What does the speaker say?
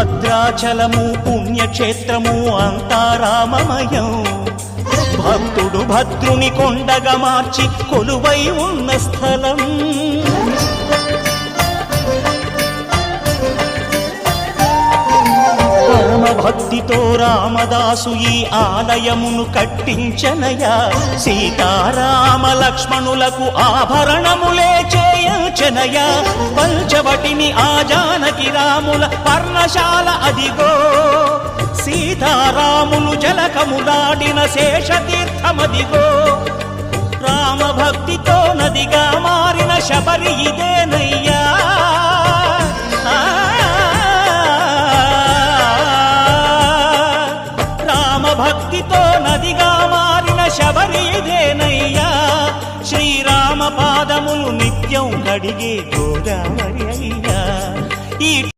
భద్రాచలము పుణ్యక్షేత్రము అంతా రామమయం. భక్తుడు భద్రుని కొండగా మార్చి కొలువై ఉన్న స్థలం. భక్తితో రామదాసు ఈ ఆలయమును కట్టించనయా. సీతారామ లక్ష్మణులకు ఆభరణములే చేయించనయా. పంచవటిని ఆ జానకి రాముల పర్ణశాల అదిగో. సీతారాములు జలకములాడిన శేషతీర్థమదిగో. రామభక్తితో నదిగా మారిన శబరి ఇదేనయ్యా. భక్తితో నదిగా మారిన శబరి ఇదేనయ్యా. శ్రీరామ పాదములు నిత్యం కడిగే గోదావరి అయ్యా. ఈ